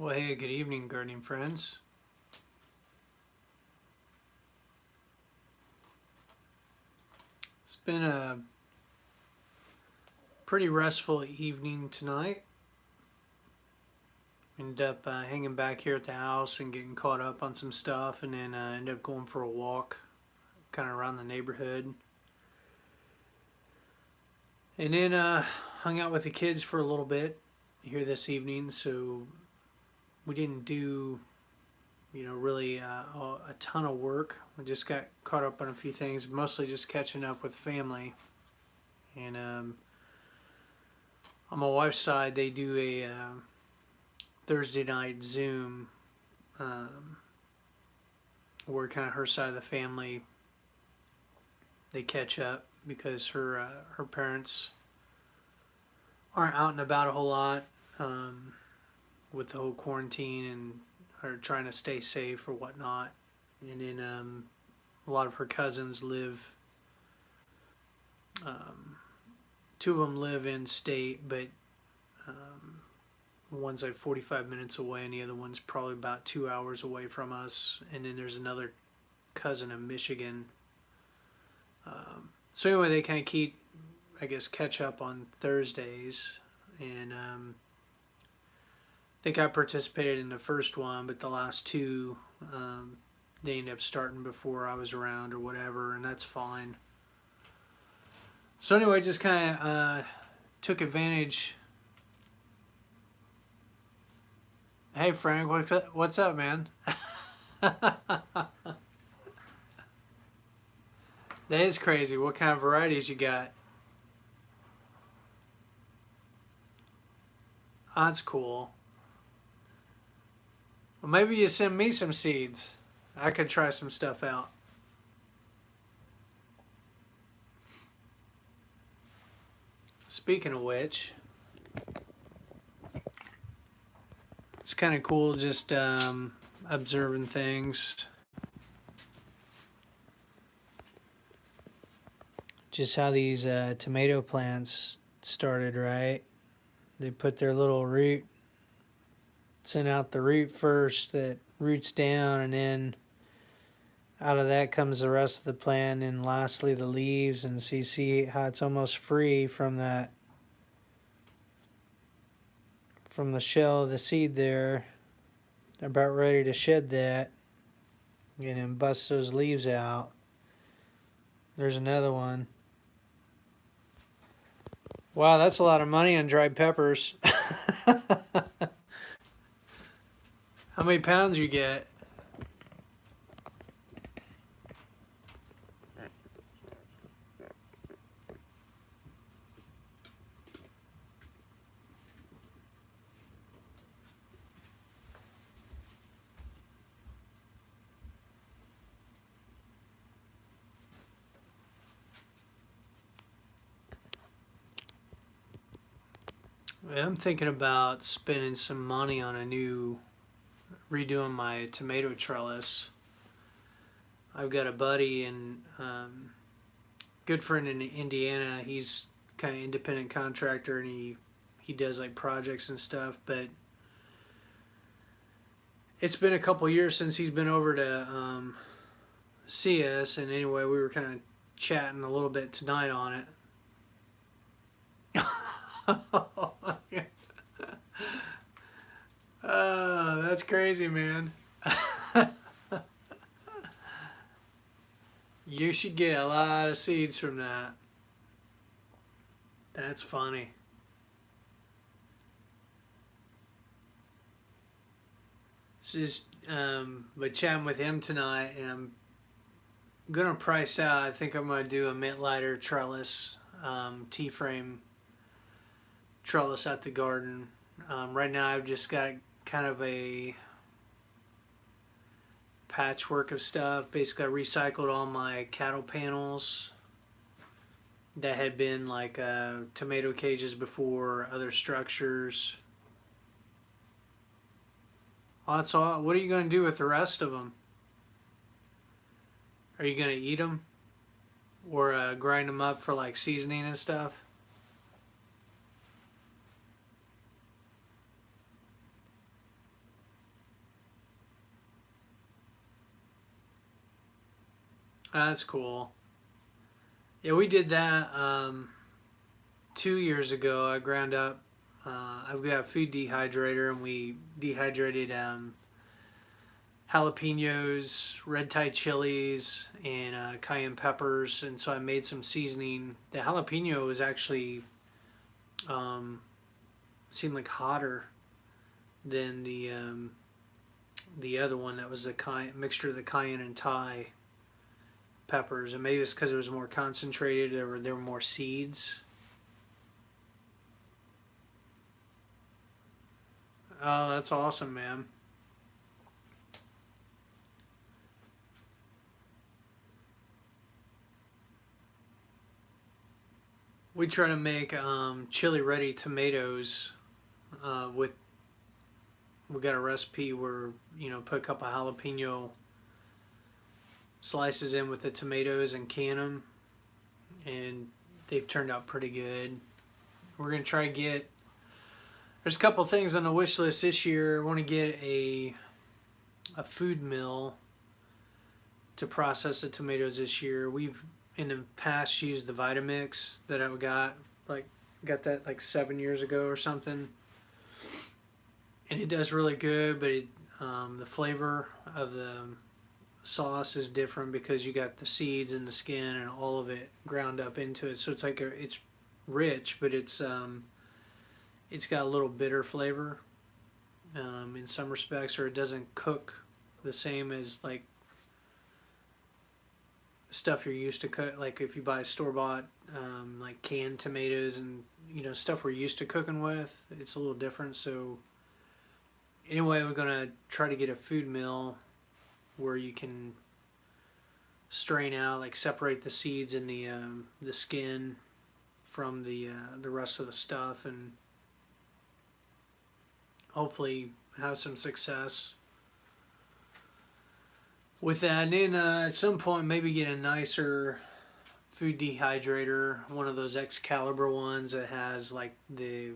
Well, hey, good evening, gardening friends. It's been a pretty restful evening tonight. Ended up hanging back here at the house and getting caught up on some stuff, and then ended up going for a walk, kind of around the neighborhood, and then hung out with the kids for a little bit here this evening. So we didn't do, really a ton of work. We just got caught up on a few things, mostly just catching up with family, and on my wife's side, they do a Thursday night Zoom um, where kind of her side of the family they catch up because her parents aren't out and about a whole lot with the whole quarantine and are trying to stay safe or whatnot. And then a lot of her cousins live. Um, Two of them live in state, but um, one's like 45 minutes away, and the other one's probably about 2 hours away from us. And then there's another cousin in Michigan. So anyway, they kind of keep, I guess, catch up on Thursdays, and I think I participated in the first one, but the last two, they ended up starting before I was around or whatever, and that's fine. So anyway, just kind of took advantage. Hey Frank, what's up? What's up, man? That is crazy. What kind of varieties you got? Oh, that's cool. Well, maybe you send me some seeds. I could try some stuff out. Speaking of which, it's kind of cool just observing things. Just how these tomato plants started, right? They put their little root, send out the root first that roots down, and then out of that comes the rest of the plant, and lastly the leaves. And so you see how it's almost free from that, from the shell of the seed there. They're about ready to shed that and then bust those leaves out. There's another one. Wow, that's a lot of money on dried peppers. How many pounds you get? I'm thinking about spending some money on redoing my tomato trellis. I've got a buddy and good friend in Indiana. He's kind of independent contractor, and he does like projects and stuff. But it's been a couple years since he's been over to see us. And anyway, we were kind of chatting a little bit tonight on it. That's crazy, man. You should get a lot of seeds from that. That's funny. It's just, but chatting with him tonight, and I'm gonna price out. I think I'm gonna do a mint lighter trellis, T-frame trellis at the garden. Right now, I've just got kind of a patchwork of stuff. Basically, I recycled all my cattle panels that had been like tomato cages before, other structures. Oh, that's all. What are you going to do with the rest of them? Are you going to eat them or grind them up for like seasoning and stuff? That's cool. Yeah, we did that 2 years ago. I ground up. I've got a food dehydrator, and we dehydrated jalapenos, red Thai chilies, and cayenne peppers. And so I made some seasoning. The jalapeno was actually um, seemed like hotter than the other one that was the mixture of the cayenne and Thai peppers, and maybe it's because it was more concentrated. There were more seeds. Oh, that's awesome, man. We try to make chili ready tomatoes with. We got a recipe where put a couple jalapeno slices in with the tomatoes and can them, and they've turned out pretty good. We're gonna try to get. There's a couple things on the wish list this year. I want to get a food mill to process the tomatoes this year. We've in the past used the Vitamix that I like got that like 7 years ago or something, and it does really good. But the flavor of the sauce is different because you got the seeds and the skin and all of it ground up into it. So it's rich, but it's got a little bitter flavor in some respects, or it doesn't cook the same as like stuff you're used to cook. Like if you buy store bought like canned tomatoes and stuff we're used to cooking with, it's a little different. So anyway, we're gonna try to get a food mill where you can strain out, like separate the seeds and the skin from the rest of the stuff, and hopefully have some success with that. And then at some point, maybe get a nicer food dehydrator, one of those Excalibur ones that has like the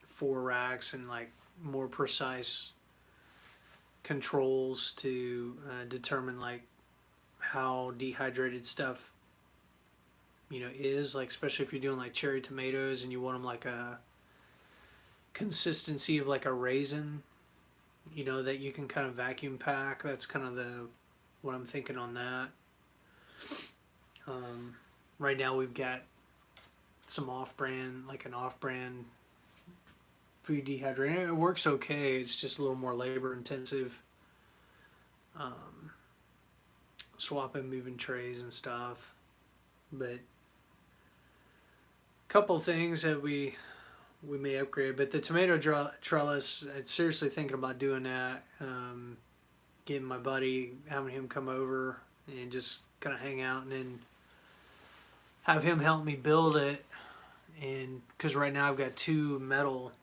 4 racks and like more precise controls to determine like how dehydrated stuff is, like especially if you're doing like cherry tomatoes and you want them like a consistency of like a raisin, that you can kind of vacuum pack. That's kind of the what I'm thinking on that. Right now we've got some off-brand, like an off-brand food dehydrator. It works okay. It's just a little more labor intensive. Um, Swapping, moving trays and stuff. But a couple things that we may upgrade. But the tomato trellis, I'm seriously thinking about doing that. Getting my buddy, having him come over and just kind of hang out, and then have him help me build it. And because right now I've got 2 metal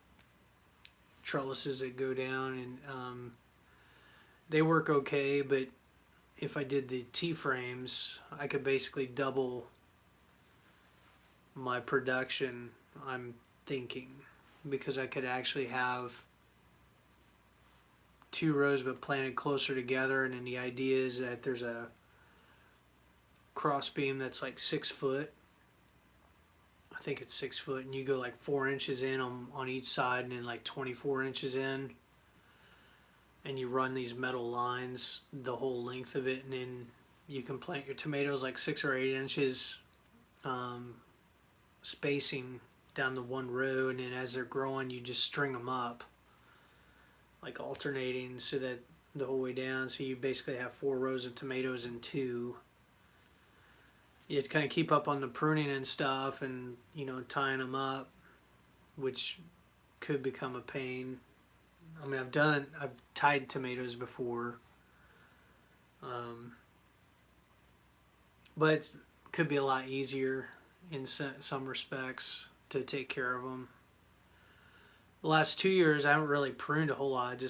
trellises that go down, and they work okay. But if I did the T-frames, I could basically double my production, I'm thinking, because I could actually have 2 rows but planted closer together. And then the idea is that there's a cross beam that's like 6 foot. I think it's 6 foot, and you go like 4 inches in on each side, and then like 24 inches in, and you run these metal lines the whole length of it, and then you can plant your tomatoes like 6 or 8 inches spacing down the one row, and then as they're growing, you just string them up, like alternating, so that the whole way down. So you basically have 4 rows of tomatoes in 2. You have to kind of keep up on the pruning and stuff, and tying them up, which could become a pain. I mean, I've tied tomatoes before, but it could be a lot easier in some respects to take care of them. The last 2 years, I haven't really pruned a whole lot.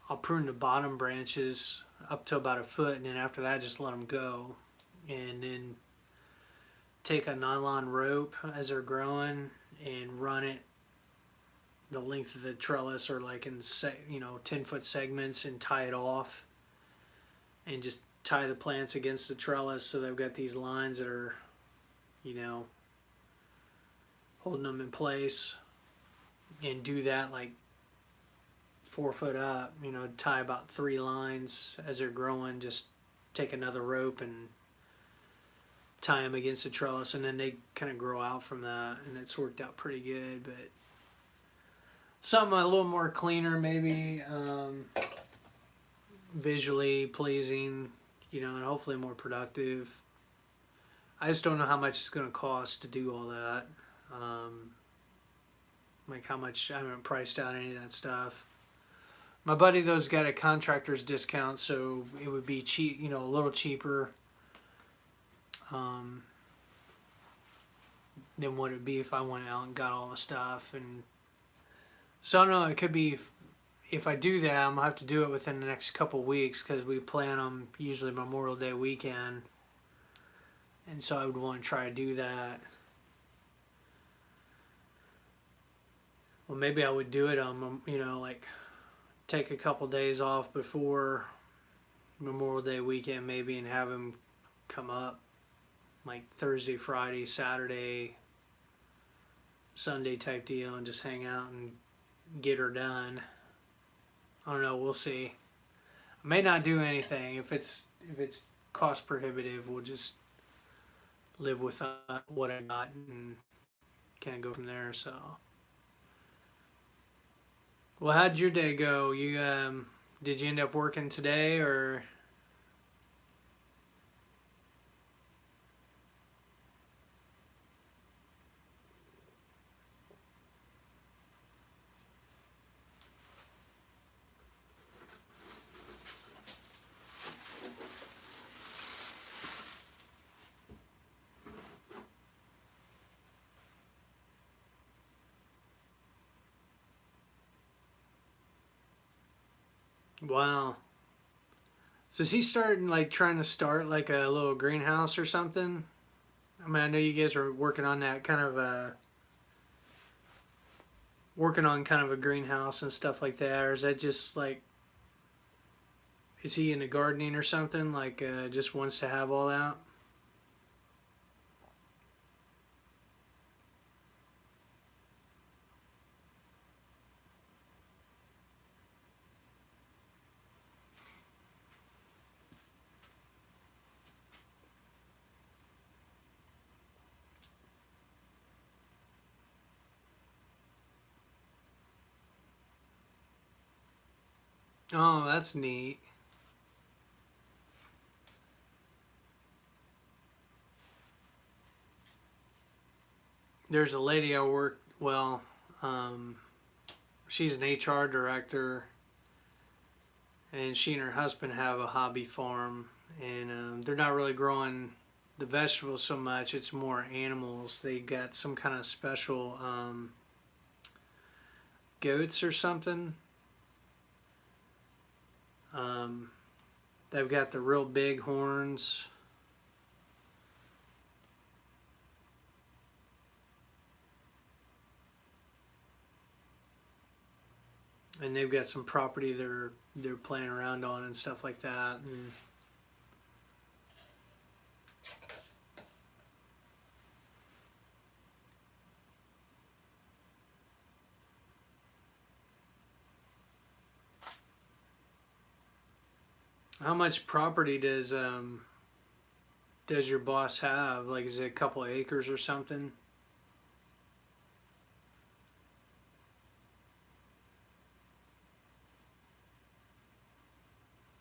I'll prune the bottom branches up to about a foot, and then after that, just let them go. And then take a nylon rope as they're growing and run it the length of the trellis, or like in 10-foot segments, and tie it off, and just tie the plants against the trellis, so they've got these lines that are, you know, holding them in place, and do that like 4 foot up, you know, tie about 3 lines as they're growing, just take another rope and tie them against the trellis, and then they kind of grow out from that, and it's worked out pretty good. But something a little more cleaner, maybe, visually pleasing, you know, and hopefully more productive. I just don't know how much it's going to cost to do all that. Like how much, I haven't priced out any of that stuff. My buddy though's got a contractor's discount, so it would be cheap, you know, a little cheaper than what it'd be if I went out and got all the stuff. And so I don't know, it could be, if I do that, I'm gonna have to do it within the next couple weeks, because we plan on usually Memorial Day weekend, and so I would want to try to do that. Well, maybe I would do it on, you know, like take a couple days off before Memorial Day weekend maybe, and have him come up like Thursday, Friday, Saturday, Sunday type deal, and just hang out and get her done. I don't know, we'll see. I may not do anything. If it's cost prohibitive, we'll just live with what I got and kind of go from there. So, well, how'd your day go? You did you end up working today, or? Wow. So is he starting, like, trying to start like a little greenhouse or something? I mean, I know you guys are working on that kind of working on kind of a greenhouse and stuff like that, or is that just like, is he into gardening or something? Like, just wants to have all that? Oh, that's neat. There's a lady I work, well, she's an HR director, and she and her husband have a hobby farm, and they're not really growing the vegetables so much. It's more animals. They got some kind of special goats or something. Um, they've got the real big horns. And they've got some property they're playing around on and stuff like that. And how much property does your boss have? Like, is it a couple of acres or something?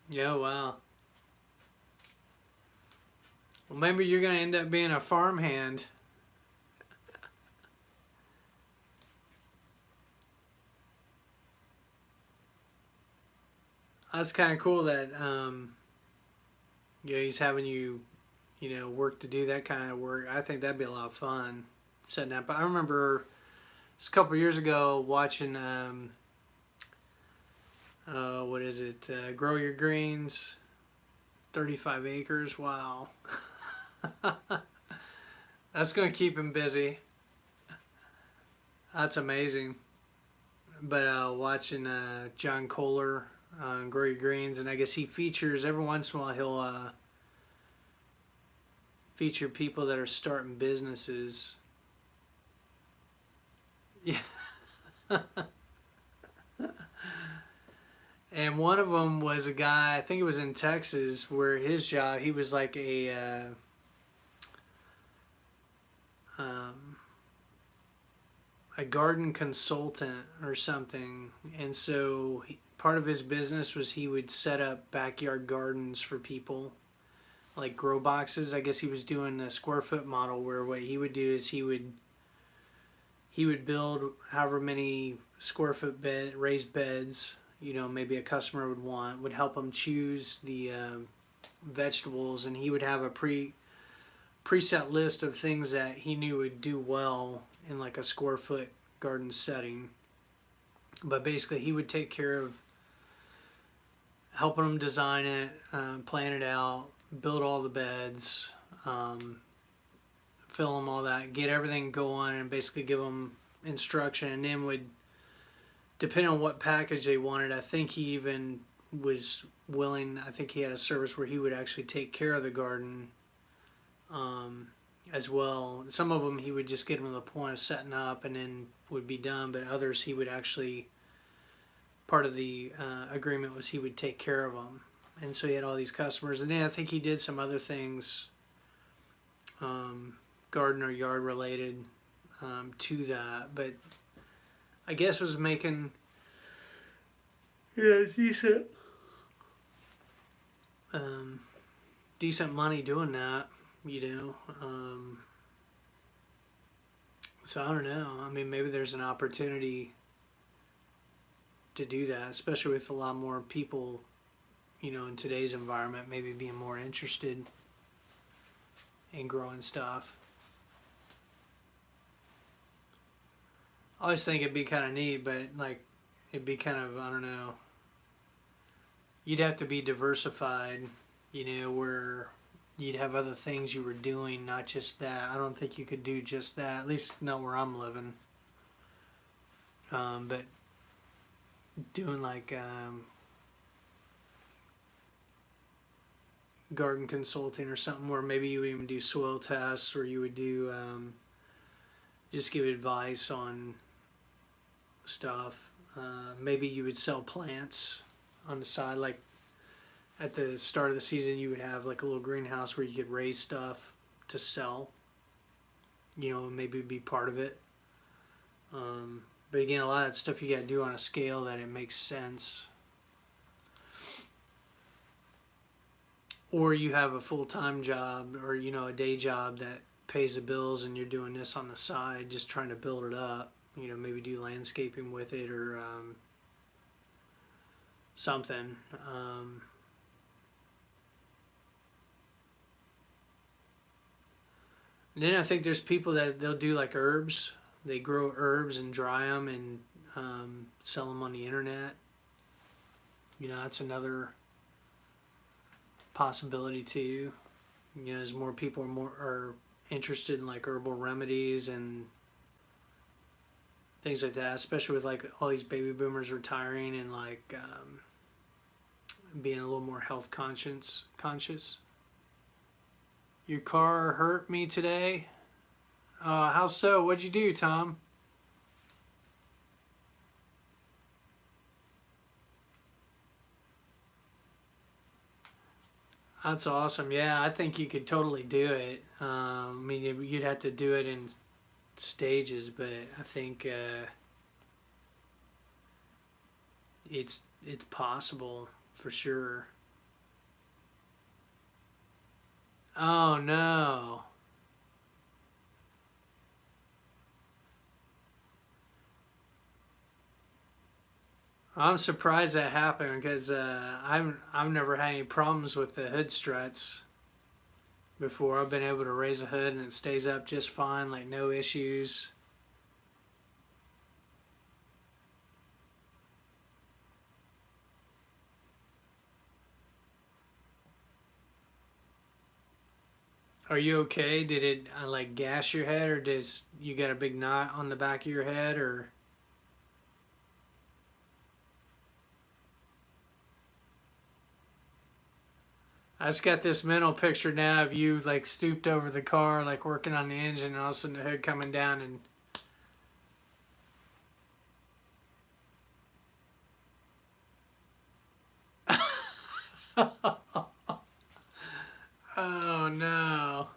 Yeah, wow. Well, maybe you're gonna end up being a farmhand. That's kind of cool that yeah, he's having you, you know, work to do that kind of work. I think that'd be a lot of fun setting up. I remember just a couple of years ago watching what is it? Grow Your Greens, 35 acres. Wow, that's gonna keep him busy. That's amazing. But watching John Kohler grow your greens, and I guess he features every once in a while. He'll feature people that are starting businesses. Yeah. And one of them was a guy, I think it was in Texas, where his job, he was like um, a garden consultant or something. And so part of his business was he would set up backyard gardens for people, like grow boxes. I guess he was doing a square foot model where what he would do is he would build however many square foot raised beds, maybe a customer would help him choose the vegetables, and he would have a preset list of things that he knew would do well in like a square foot garden setting. But basically, he would take care of helping them design it, plan it out, build all the beds, fill them all that, get everything going, and basically give them instruction, and then would, depending on what package they wanted, I think he even was willing, I think he had a service where he would actually take care of the garden as well. Some of them he would just get them to the point of setting up and then would be done, but others he would actually, part of the agreement was he would take care of them. And so he had all these customers. And then I think he did some other things, garden or yard related to that. But I guess was making decent decent money doing that, so I don't know. I mean, maybe there's an opportunity to do that, especially with a lot more people, in today's environment, maybe being more interested in growing stuff. I always think it'd be kind of neat, but like it'd be kind of, I don't know. You'd have to be diversified, where you'd have other things you were doing, not just that. I don't think you could do just that, at least not where I'm living. But doing like garden consulting or something, where maybe you would even do soil tests, or you would do just give advice on stuff. Maybe you would sell plants on the side, like at the start of the season you would have like a little greenhouse where you could raise stuff to sell, maybe be part of it. But again, a lot of that stuff you got to do on a scale that it makes sense. Or you have a full-time job, or a day job that pays the bills, and you're doing this on the side just trying to build it up, maybe do landscaping with it, or something. And then I think there's people that they'll do like herbs. They grow herbs and dry them and sell them on the internet. That's another possibility too. As more people are interested in like herbal remedies and things like that, especially with like all these baby boomers retiring and like being a little more health conscious. Your car hurt me today. How so? What'd you do, Tom? That's awesome. Yeah, I think you could totally do it. I mean, you'd have to do it in stages, but I think it's possible for sure. Oh no. I'm surprised that happened because I've never had any problems with the hood struts before. I've been able to raise a hood and it stays up just fine, like no issues. Are you okay? Did it like gash your head, or does you got a big knot on the back of your head, or? I just got this mental picture now of you like stooped over the car, like working on the engine, and all of a sudden the hood coming down and. Oh no.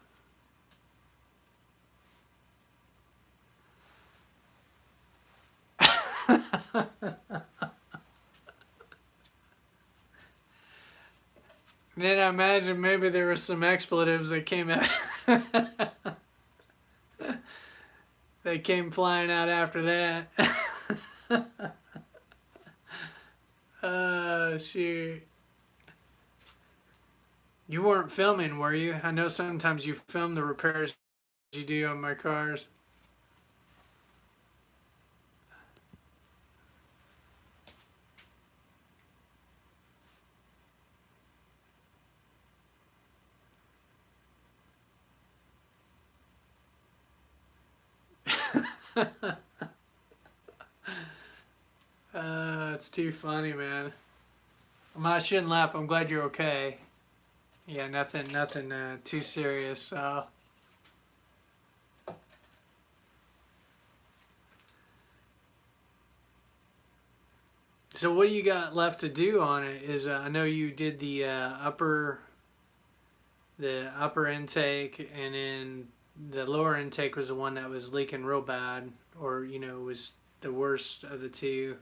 Then I imagine maybe there were some expletives that came out. They came flying out after that. Oh shoot. You weren't filming, were you? I know sometimes you film the repairs you do on my cars. It's too funny, man. I shouldn't laugh. I'm glad you're okay. Yeah, nothing too serious. So what you got left to do on it is I know you did the upper intake, and then the lower intake was the one that was leaking real bad, or was the worst of the two.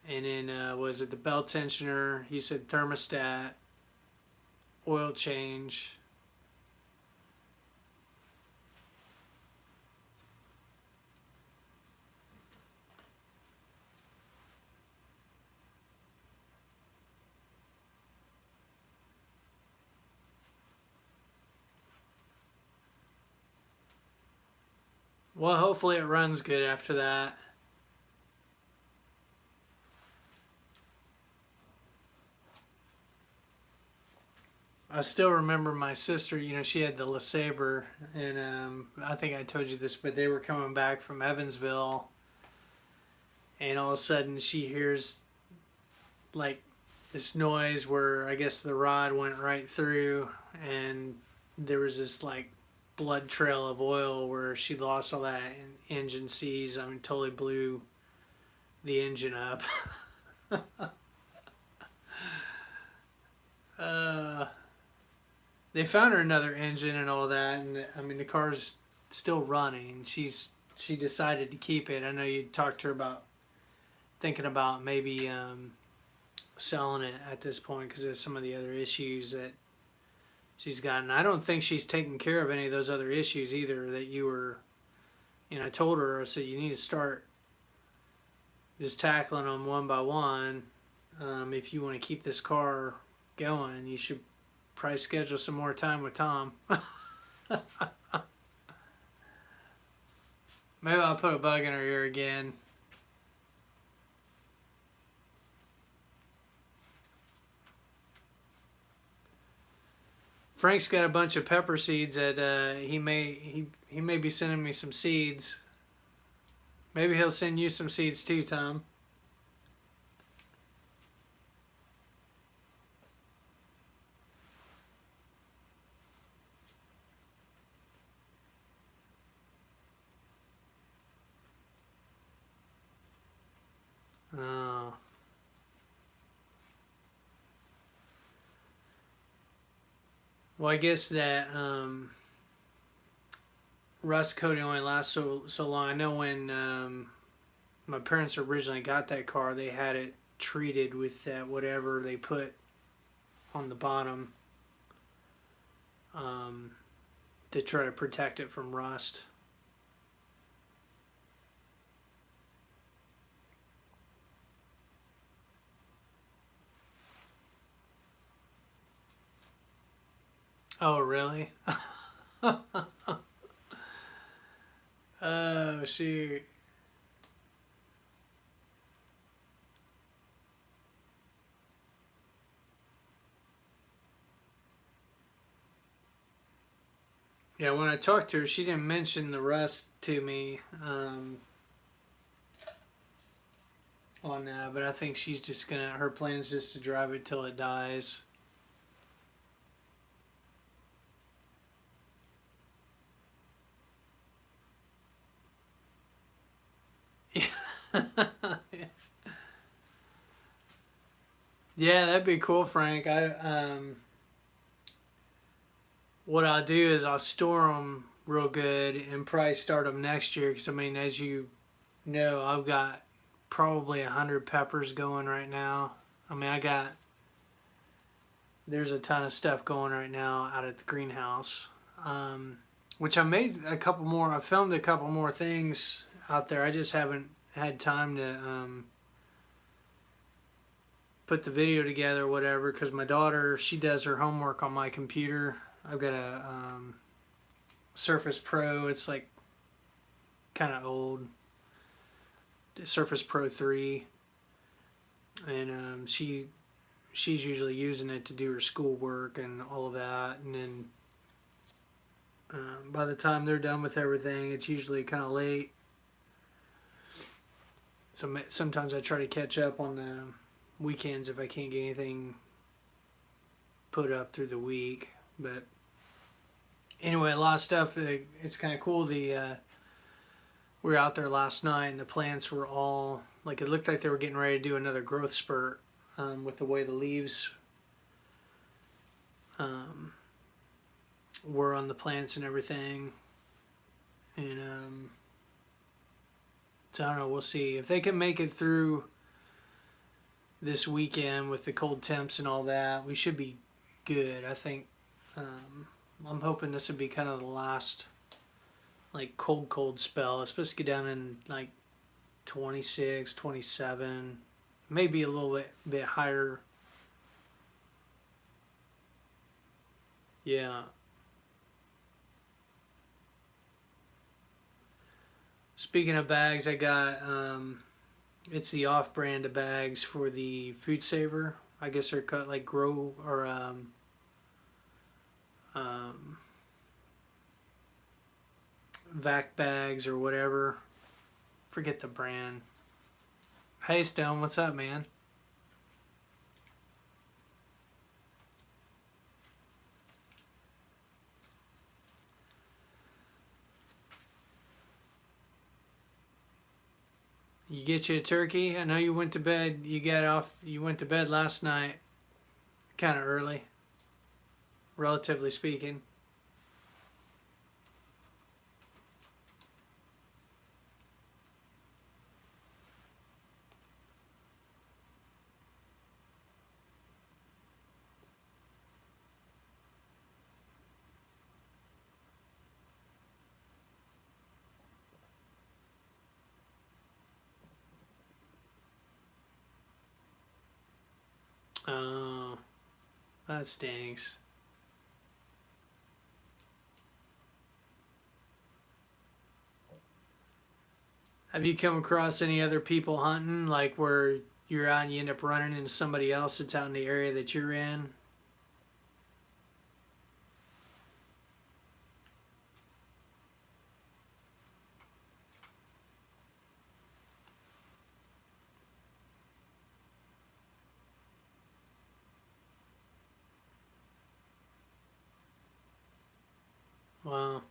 And then was it the belt tensioner? You said thermostat, oil change. Well, hopefully it runs good after that. I still remember my sister, she had the LeSabre, and I think I told you this, but they were coming back from Evansville, and all of a sudden she hears like this noise where I guess the rod went right through, and there was this like blood trail of oil where she lost all that engine seize. I mean, totally blew the engine up. uh, they found her another engine and all that, and I mean the car's still running. She decided to keep it. I know you talked to her about thinking about maybe selling it at this point because of some of the other issues that she's gotten. I don't think she's taken care of any of those other issues either that you were. I told her, I said you need to start just tackling them one by one. If you want to keep this car going, you should probably schedule some more time with Tom. Maybe I'll put a bug in her ear again. Frank's got a bunch of pepper seeds that he may be sending me some seeds. Maybe he'll send you some seeds too, Tom. Oh. Well, I guess that rust coating only lasts so long. I know when my parents originally got that car, they had it treated with that whatever they put on the bottom um, to try to protect it from rust. Oh, really? Oh, shoot. Yeah, when I talked to her, she didn't mention the rust to me on that, but I think she's just gonna, her plan's just to drive it till it dies. Yeah, that'd be cool, Frank. What I'll do is I'll store them real good and probably start them next year. Because I mean, as you know, I've got probably 100 peppers going right now. I mean, there's a ton of stuff going right now out at the greenhouse. Which I made a couple more. I filmed a couple more things out there. I just haven't had time to put the video together or whatever, because my daughter, she does her homework on my computer. I've got a Surface Pro. It's like kind of old. Surface Pro 3. And she's usually using it to do her schoolwork and all of that. And then by the time they're done with everything, it's usually kind of late. So sometimes I try to catch up on the weekends if I can't get anything put up through the week. But anyway, a lot of stuff. It's kind of cool. We were out there last night, and the plants were all like, it looked like they were getting ready to do another growth spurt with the way the leaves were on the plants and everything. And so I don't know. We'll see if they can make it through this weekend with the cold temps and all that. We should be good. I think. I'm hoping this would be kind of the last like cold spell. It's supposed to get down in like 26, 27, maybe a little bit higher. Yeah. Speaking of bags, I got it's the off-brand of bags for the Food Saver. I guess they're cut like Grow or vac bags or whatever. Forget the brand. Hey Stone, what's up, man? You get you a turkey? I know you went to bed. You went to bed last night kind of early, relatively speaking. Oh, that stinks. Have you come across any other people hunting, like where you're out and you end up running into somebody else that's out in the area that you're in? Wow.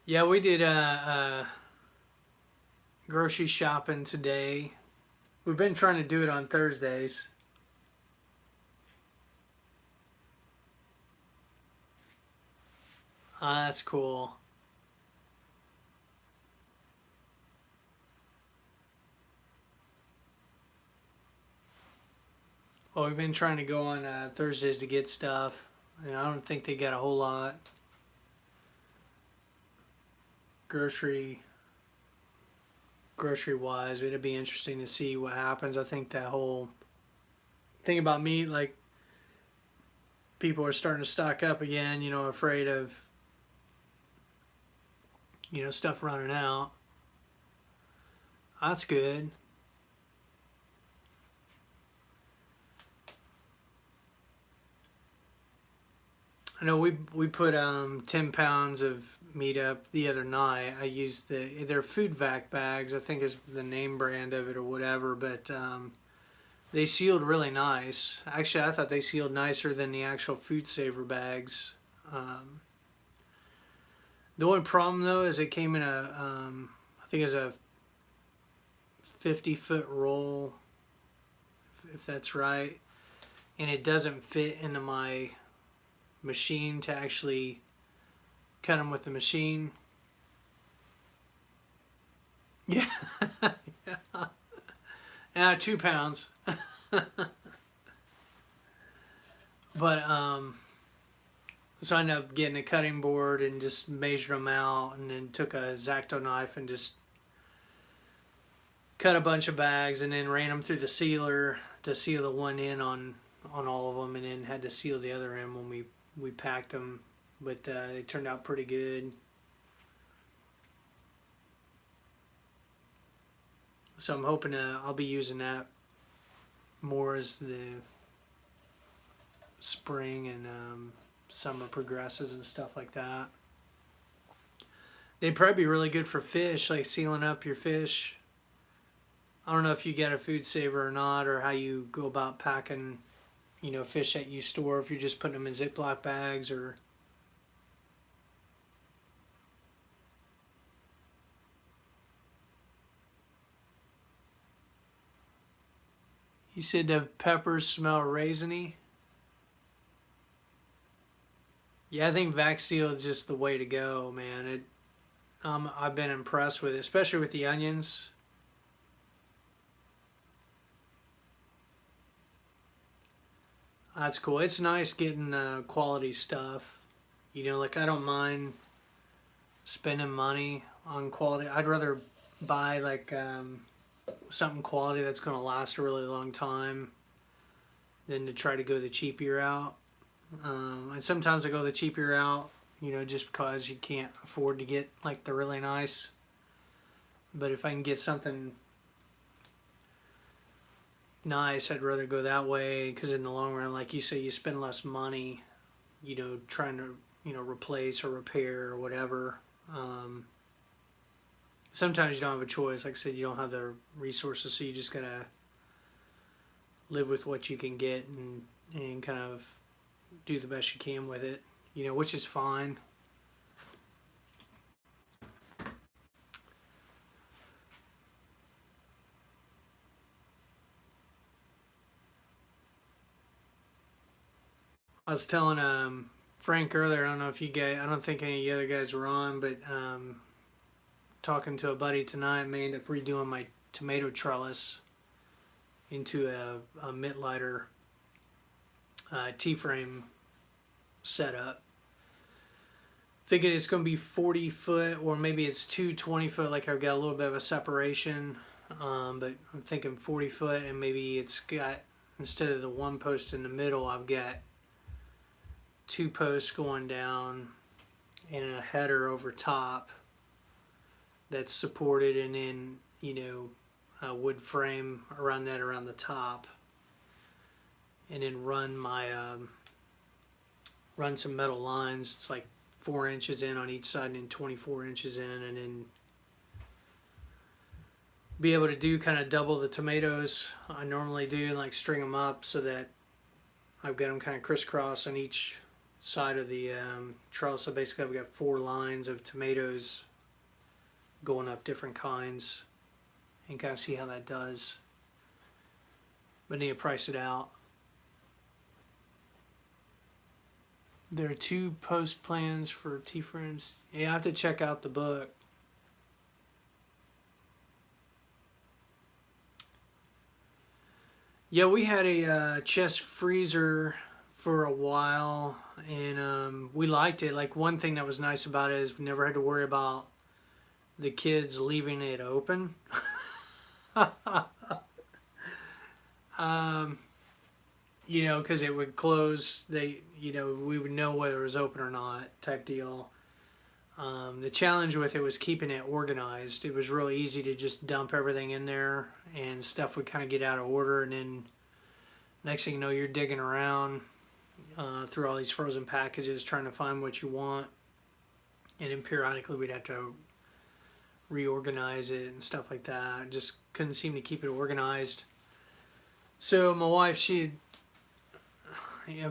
Yeah, we did grocery shopping today. We've been trying to do it on Thursdays. That's cool. Well, we've been trying to go on Thursdays to get stuff. I don't think they got a whole lot grocery grocery wise. It'd be interesting to see what happens. I think that whole thing about meat, like people are starting to stock up again. Afraid of stuff running out. That's good. I know we put 10 pounds of meat up the other night. I used their food vac bags. I think is the name brand of it or whatever, but they sealed really nice. Actually, I thought they sealed nicer than the actual Food Saver bags. Um, the only problem though is it came in I think it was a 50-foot roll, if that's right, and it doesn't fit into my machine to actually cut them with the machine. Yeah. Yeah. 2 pounds. But so I ended up getting a cutting board and just measured them out, and then took a X-Acto knife and just cut a bunch of bags, and then ran them through the sealer to seal the one end on all of them, and then had to seal the other end when we packed them. But they turned out pretty good. So I'm hoping I'll be using that more as the spring and summer progresses and stuff like that. They'd probably be really good for fish, like sealing up your fish. I don't know if you get a food saver or not, or how you go about packing, fish that you store, if you're just putting them in Ziploc bags or... You said the peppers smell raisiny? Yeah, I think VacSeal is just the way to go, man. I've been impressed with it, especially with the onions. That's cool. It's nice getting quality stuff. Like I don't mind spending money on quality. I'd rather buy like something quality that's going to last a really long time than to try to go the cheaper route. And sometimes I go the cheaper route, just because you can't afford to get like the really nice. But if I can get something nice, I'd rather go that way, because in the long run, like you say, you spend less money, trying to, replace or repair or whatever. Sometimes you don't have a choice. Like I said, you don't have the resources, so you just gotta live with what you can get and kind of do the best you can with it, which is fine. I was telling Frank earlier, I don't know if you guys, I don't think any of the other guys were on, but talking to a buddy tonight, I may end up redoing my tomato trellis into a Mittleider T-frame setup. Thinking it's going to be 40 foot, or maybe it's 220 foot, like I've got a little bit of a separation, but I'm thinking 40 foot, and maybe it's got, instead of the one post in the middle, I've got 2 posts going down and a header over top that's supported, and then a wood frame around the top, and then run some metal lines. It's like 4 inches in on each side and then 24 inches in, and then be able to do kind of double the tomatoes I normally do, and like string them up so that I've got them kind of crisscross on each side of the trellis. So basically I've got 4 lines of tomatoes going up different kinds, and kind of see how that does. But need to price it out. There are 2 post plans for T-frames. Yeah, I have to check out the book. Yeah, we had a chest freezer for a while, and we liked it. Like, one thing that was nice about it is we never had to worry about the kids leaving it open. Because it would close. We would know whether it was open or not, type deal. The challenge with it was keeping it organized. It was really easy to just dump everything in there, and stuff would kind of get out of order, and then next thing you know, you're digging around through all these frozen packages trying to find what you want, and then periodically we'd have to reorganize it and stuff like that. Just couldn't seem to keep it organized. So my wife, she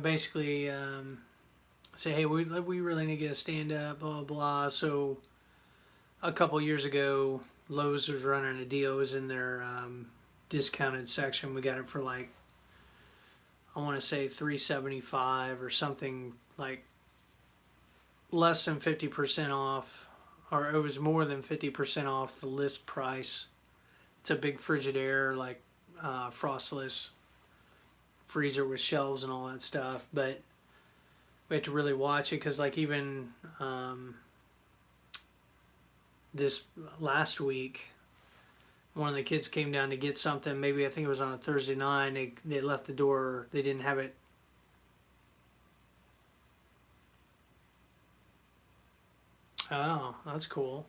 basically say, hey, we really need to get a stand up, blah blah blah. So a couple years ago, Lowe's was running a deal. It was in their discounted section. We got it for like, I want to say $375 or something, like less than 50% off, or it was more than 50% off the list price. It's a big Frigidaire, like frostless freezer with shelves and all that stuff. But we had to really watch it because, like, even this last week, one of the kids came down to get something. Maybe I think it was on a Thursday night. They left the door. They didn't have it. Oh, that's cool.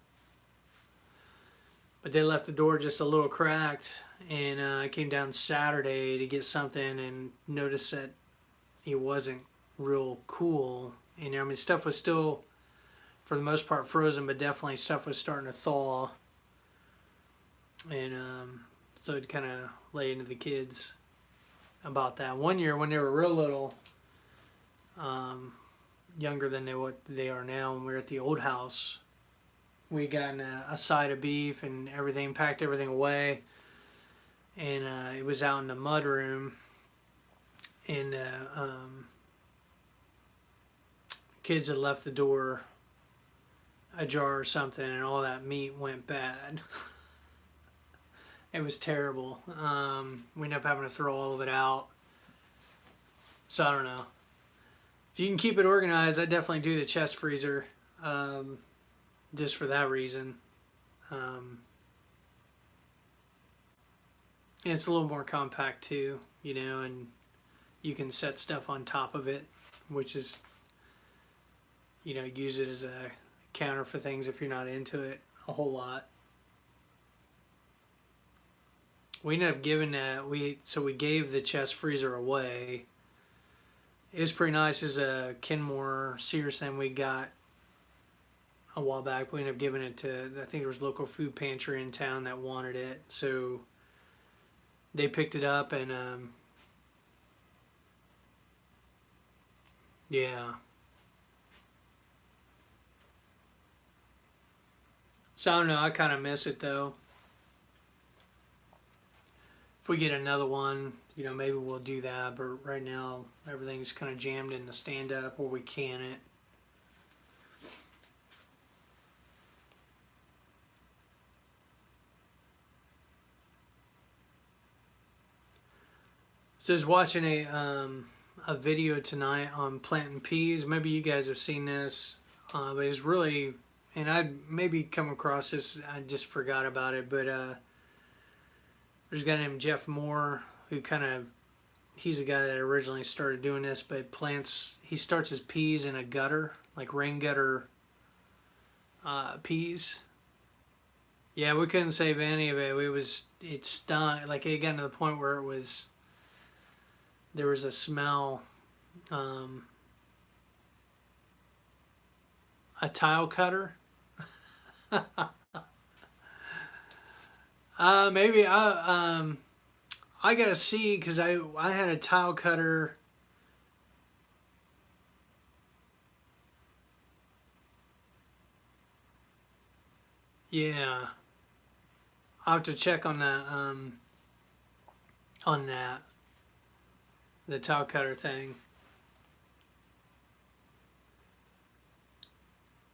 But they left the door just a little cracked, and I came down Saturday to get something and noticed that it wasn't real cool. And I mean, stuff was still, for the most part, frozen, but definitely stuff was starting to thaw. And so it kind of lay into the kids about that. One year when they were real little, younger than what they are now, when we were at the old house, we got a side of beef and everything, packed everything away, and it was out in the mud room, and kids had left the door ajar or something, and all that meat went bad. It was terrible. We ended up having to throw all of it out. So I don't know. If you can keep it organized, I definitely do the chest freezer, just for that reason. And it's a little more compact too, you know, and you can set stuff on top of it, which is, you know, use it as a counter for things if you're not into it a whole lot. We ended up giving that, we gave the chest freezer away. It was pretty nice. As a Kenmore Sears thing we got a while back. We ended up giving it to, I think there was a local food pantry in town that wanted it, so they picked it up, and yeah. So I don't know, I kind of miss it though. If we get another one, you know, maybe we'll do that, but right now everything's kind of jammed in the stand-up where we can it. So I was watching a video tonight on planting peas. Maybe you guys have seen this, but it's really, and I'd maybe come across this, I just forgot about it, but there's a guy named Jeff Moore who he's the guy that originally started doing this, but he starts his peas in a gutter, like rain gutter peas. Yeah, we couldn't save any of it. It stunk. Like, it got to the point where there was a smell. A tile cutter. Maybe I gotta see, because I had a tile cutter. Yeah, I'll have to check on that. On that, the tile cutter thing.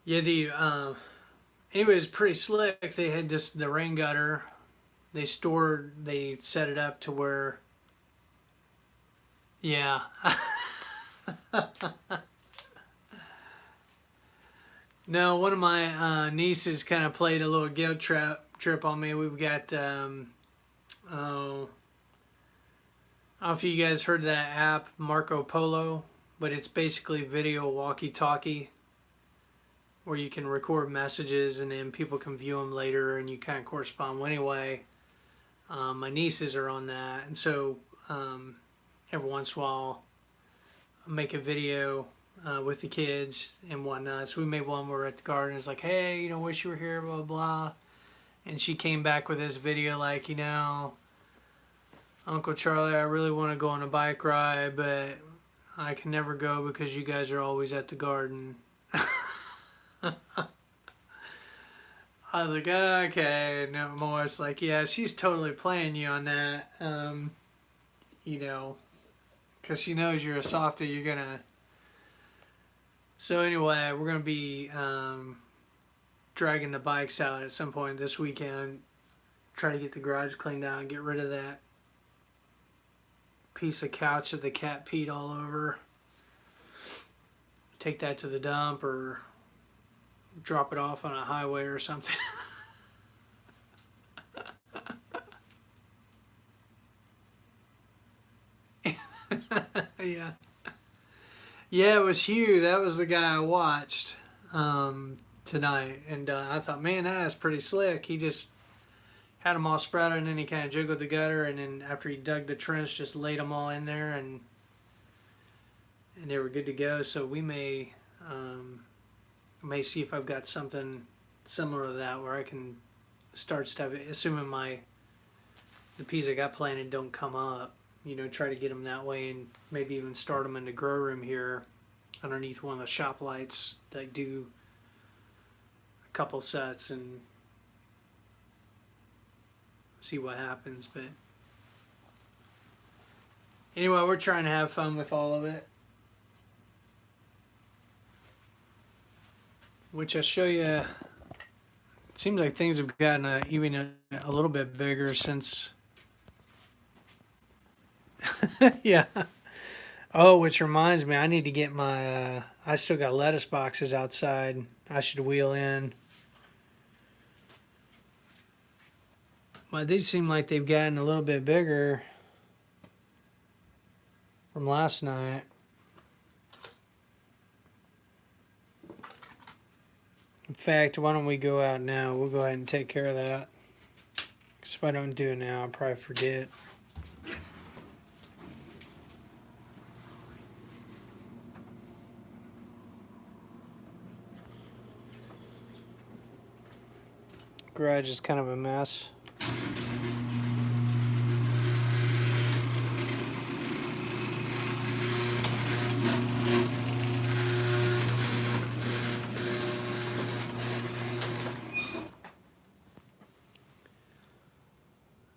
Yeah, it was pretty slick. They had just the rain gutter. They set it up to where, yeah. No, one of my nieces kind of played a little guilt trip on me. We've got, oh, I don't know if you guys heard of that app, Marco Polo, but it's basically video walkie-talkie, where you can record messages and then people can view them later and you kind of correspond. Well, anyway, my nieces are on that, and so every once in a while I make a video with the kids and whatnot. So we made one where we're at the garden. It's like, hey, you know, wish you were here, blah, blah, blah. And she came back with this video like, you know, Uncle Charlie, I really want to go on a bike ride, but I can never go because you guys are always at the garden. I was like, oh, okay. And my wife's like, yeah, she's totally playing you on that. You know, because she knows you're a softy. You're gonna. So anyway, we're gonna be dragging the bikes out at some point this weekend. Try to get the garage cleaned out and get rid of that piece of couch that the cat peed all over. Take that to the dump or drop it off on a highway or something. Yeah. Yeah, it was Hugh. That was the guy I watched tonight. And I thought, man, that's pretty slick. He just had them all sprouted and then he kind of jiggled the gutter. And then after he dug the trench, just laid them all in there and they were good to go. So we may see if I've got something similar to that where I can start stuff, assuming the peas I got planted don't come up. You know, try to get them that way and maybe even start them in the grow room here underneath one of the shop lights that do a couple sets and see what happens. But anyway, we're trying to have fun with all of it. Which I'll show you. It seems like things have gotten even a little bit bigger since. Yeah. Oh, which reminds me, I need to get my. I still got lettuce boxes outside. I should wheel in. Well, these seem like they've gotten a little bit bigger from last night. In fact, why don't we go out now? We'll go ahead and take care of that. Because if I don't do it now, I'll probably forget. Garage is kind of a mess.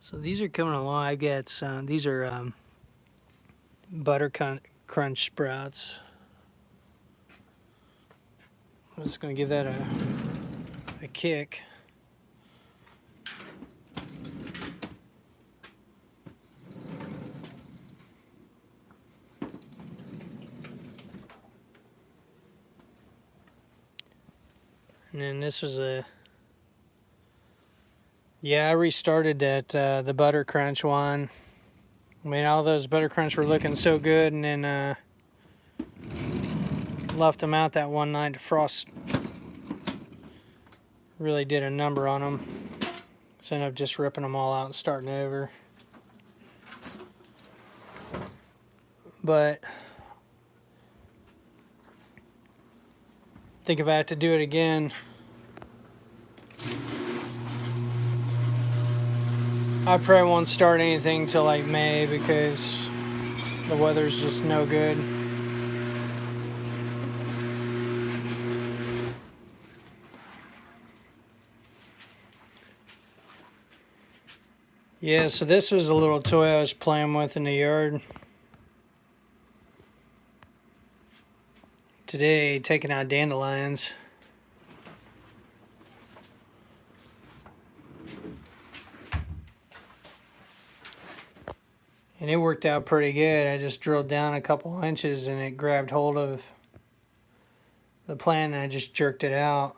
So these are coming along. I get these are butter crunch sprouts. I'm just going to give that a kick. And then this was I restarted that the butter crunch one. I mean, all those butter crunch were looking so good, and then left them out that one night. The frost really did a number on them. So I ended up just ripping them all out and starting over. But I think if I have to do it again, I probably won't start anything till like May because the weather's just no good. Yeah, so this was a little toy I was playing with in the yard today, taking out dandelions. And it worked out pretty good. I just drilled down a couple inches and it grabbed hold of the plant and I just jerked it out.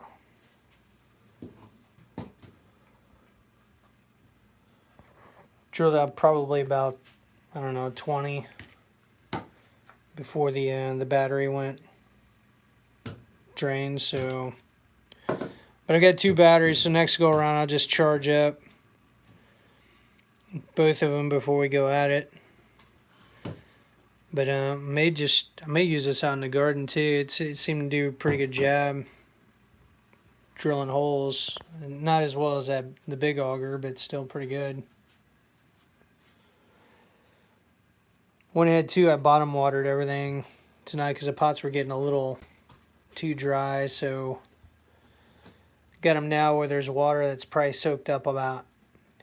Drilled out probably about, I don't know, 20 before the battery went drained. So, but I got 2 batteries, so next go around I'll just charge up both of them before we go at it. But I may use this out in the garden too. It seemed to do a pretty good job drilling holes. Not as well as the big auger, but still pretty good. Went ahead too, I bottom watered everything tonight because the pots were getting a little too dry, so Got them now where there's water that's probably soaked up about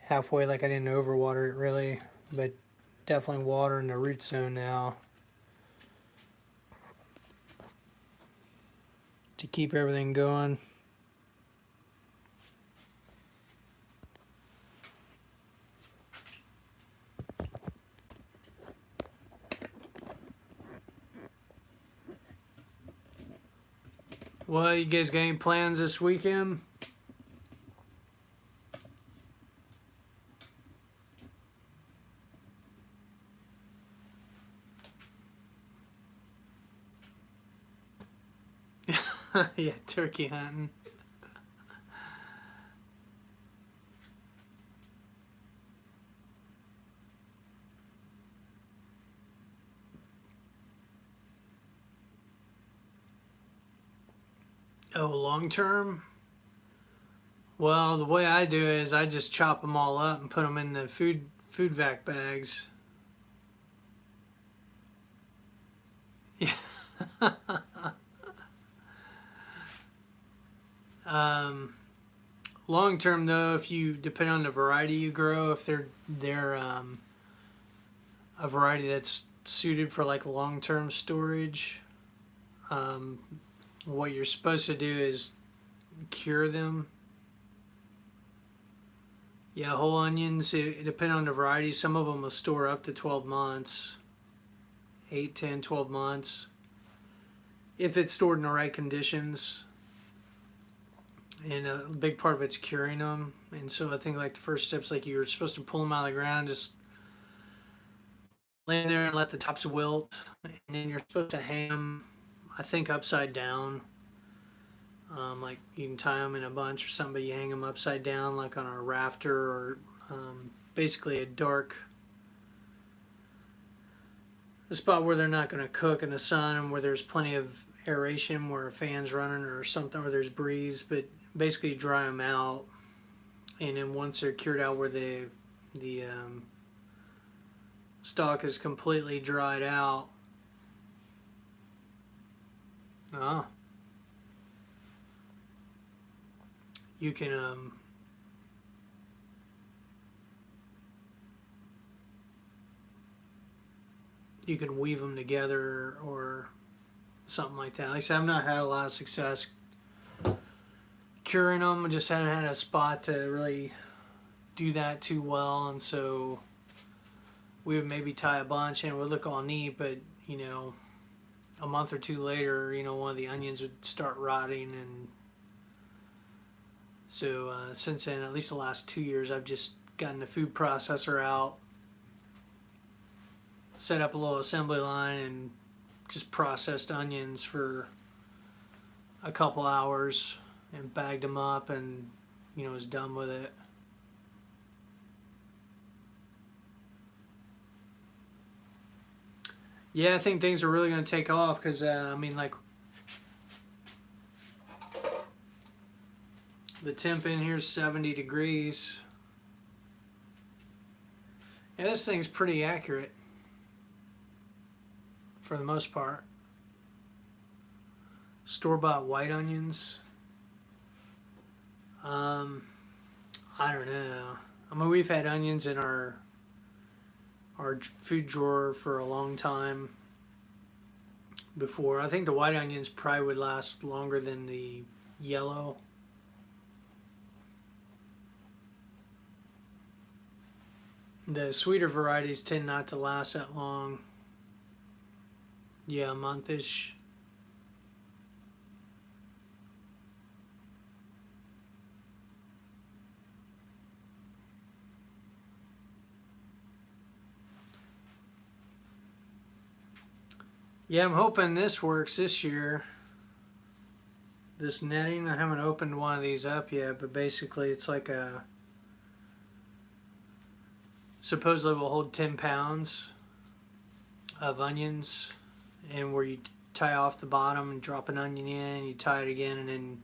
halfway, like I didn't overwater it really, but definitely water in the root zone now to keep everything going. Well, you guys got any plans this weekend? Yeah, turkey hunting. Oh, long term? Well, the way I do it is I just chop them all up and put them in the food vac bags. Yeah. um, Long term though, if you depend on the variety you grow, if they're a variety that's suited for like long term storage, um, what you're supposed to do is cure them. Yeah, whole onions, it depends on the variety. Some of them will store up to 12 months, 8, 10, 12 months. If it's stored in the right conditions, and a big part of it's curing them. And so I think like the first steps, like you're supposed to pull them out of the ground, just lay there and let the tops wilt, and then you're supposed to hang them, I think upside down. Like you can tie them in a bunch or something, but you hang them upside down, like on a rafter or basically a spot where they're not going to cook in the sun and where there's plenty of aeration, where a fan's running or something, or there's breeze. But basically dry them out, and then once they're cured out, where the stalk is completely dried out. Oh, you can you can weave them together or something like that. Like I said, I've not had a lot of success curing them. I just haven't had a spot to really do that too well, and so we would maybe tie a bunch and it would look all neat, but you know, a month or two later, you know, one of the onions would start rotting, and so since then, at least the last 2 years, I've just gotten the food processor out, set up a little assembly line, and just processed onions for a couple hours and bagged them up, and you know, was done with it. Yeah, I think things are really going to take off because I mean, like the temp in here is 70 degrees. Yeah, this thing's pretty accurate for the most part. Store-bought white onions. I don't know. I mean, we've had onions in our food drawer for a long time before. I think the white onions probably would last longer than the yellow. The sweeter varieties tend not to last that long. Yeah, a monthish. Yeah, I'm hoping this works this year. This netting, I haven't opened one of these up yet, but basically it's like a, supposedly will hold 10 pounds of onions, and where you tie off the bottom and drop an onion in, you tie it again, and then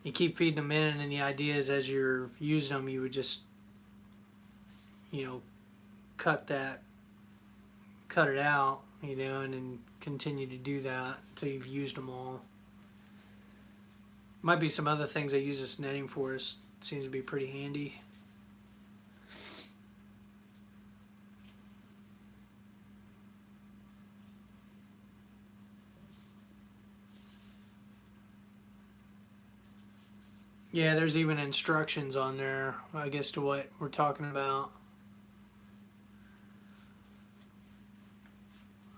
you keep feeding them in, and then the idea is as you're using them, you would just, you know, cut it out, you know, and then continue to do that until you've used them all. Might be some other things I use this netting for. It seems to be pretty handy. Yeah, there's even instructions on there, I guess, to what we're talking about.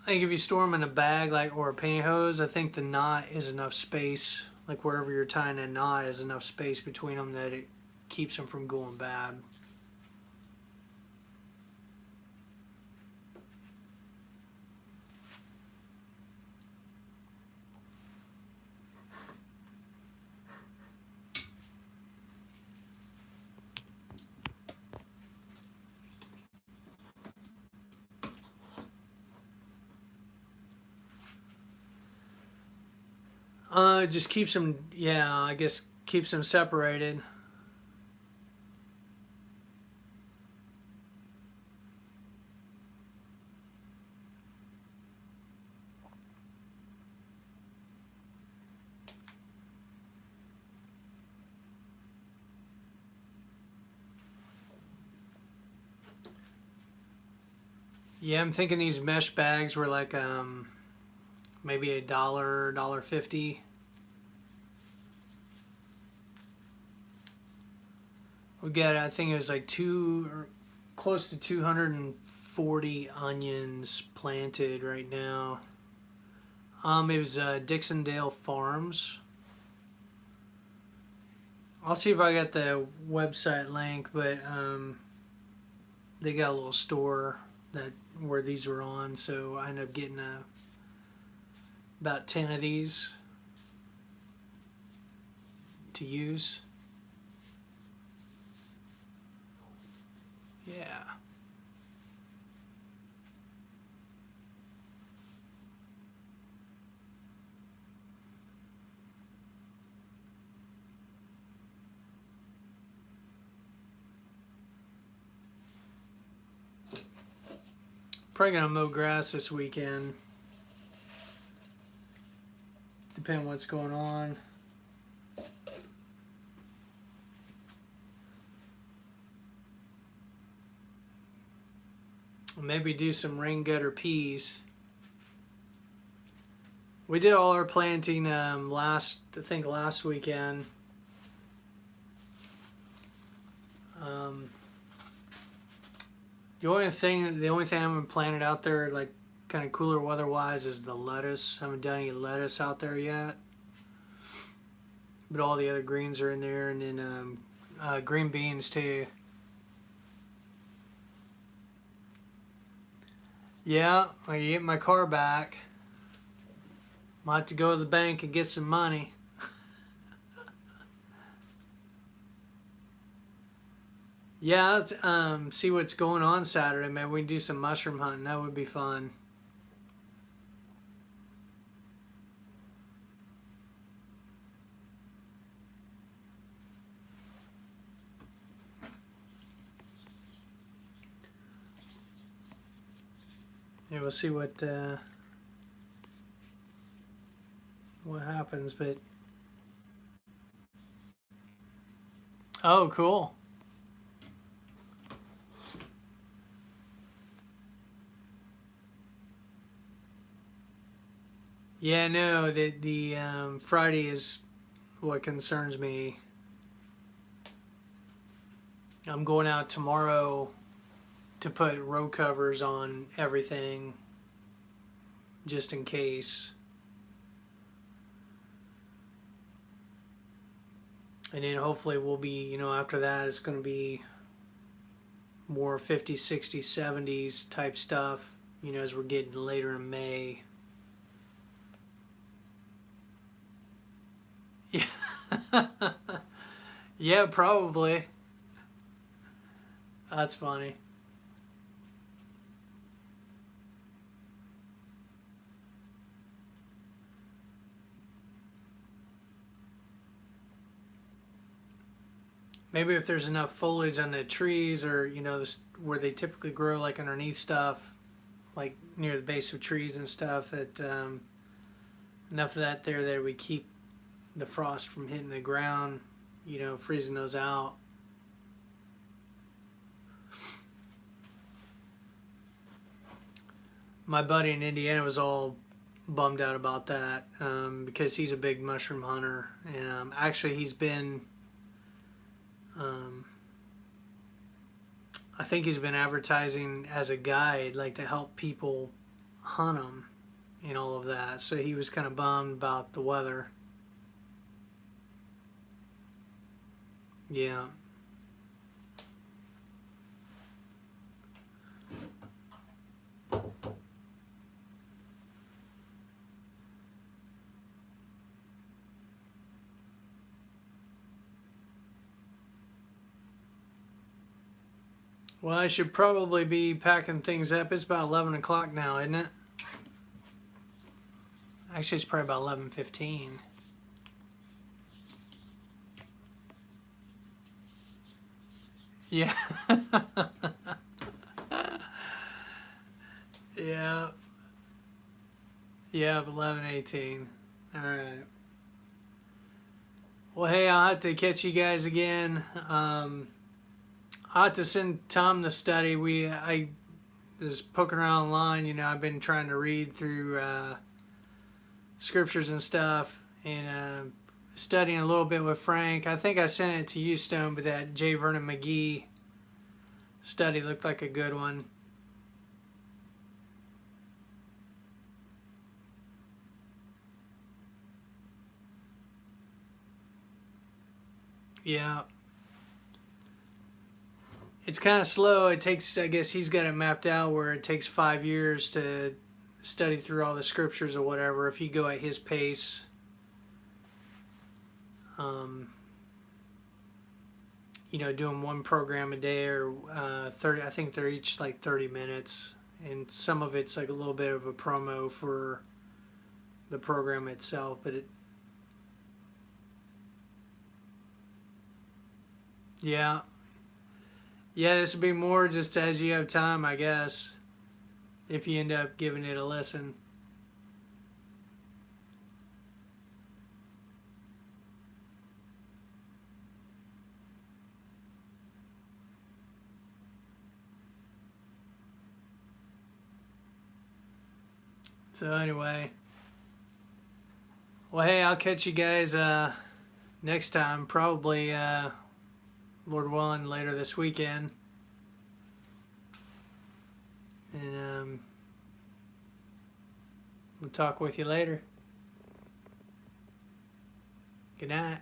I think if you store them in a bag, like, or a pantyhose, I think the knot is enough space, like wherever you're tying a knot is enough space between them that it keeps them from going bad. It just keeps them, yeah, I guess keeps them separated. Yeah, I'm thinking these mesh bags were like maybe $1.50. We got, I think it was like close to 240 onions planted right now. It was Dixondale Farms. I'll see if I got the website link, but they got a little store that where these were on, so I ended up getting about 10 of these to use. Yeah. Probably gonna mow grass this weekend. Depending on what's going on. Maybe do some rain gutter peas. We did all our planting I think last weekend. The only thing I haven't planted out there, like kind of cooler weather wise, is the lettuce. I haven't done any lettuce out there yet, but all the other greens are in there, and then green beans too. Yeah, I get my car back. Might have to go to the bank and get some money. Yeah, let's see what's going on Saturday. Maybe we can do some mushroom hunting. That would be fun. Yeah, we'll see what happens. But oh, cool. Yeah, no, the Friday is what concerns me. I'm going out tomorrow to put row covers on everything just in case. And then hopefully we'll be, after that it's going to be more 50s, 60s, 70s type stuff, as we're getting later in May. Yeah. Yeah, probably. That's funny. Maybe if there's enough foliage on the trees, or where they typically grow, like underneath stuff, like near the base of trees and stuff, that enough of that there that we keep the frost from hitting the ground, freezing those out. My buddy in Indiana was all bummed out about that because he's a big mushroom hunter. And actually, he's been, um, I think he's been advertising as a guide, like to help people hunt them and all of that. So he was kind of bummed about the weather. Yeah. Well, I should probably be packing things up. It's about 11 o'clock now, isn't it? Actually, it's probably about 11:15. Yeah. Yeah. Yeah, 11:18. All right. Well, hey, I'll have to catch you guys again. I'll have to send Tom the study. I was poking around online. I've been trying to read through scriptures and stuff, and studying a little bit with Frank. I think I sent it to you, Stone, but that J. Vernon McGee study looked like a good one. Yeah. It's kind of slow. It takes, I guess he's got it mapped out where it takes 5 years to study through all the scriptures or whatever if you go at his pace. Doing one program a day or 30, I think they're each like 30 minutes. And some of it's like a little bit of a promo for the program itself, but yeah. Yeah, this would be more just as you have time, I guess, if you end up giving it a listen. So anyway, well, hey, I'll catch you guys next time, probably Lord willing later this weekend, and we'll talk with you later. Good night.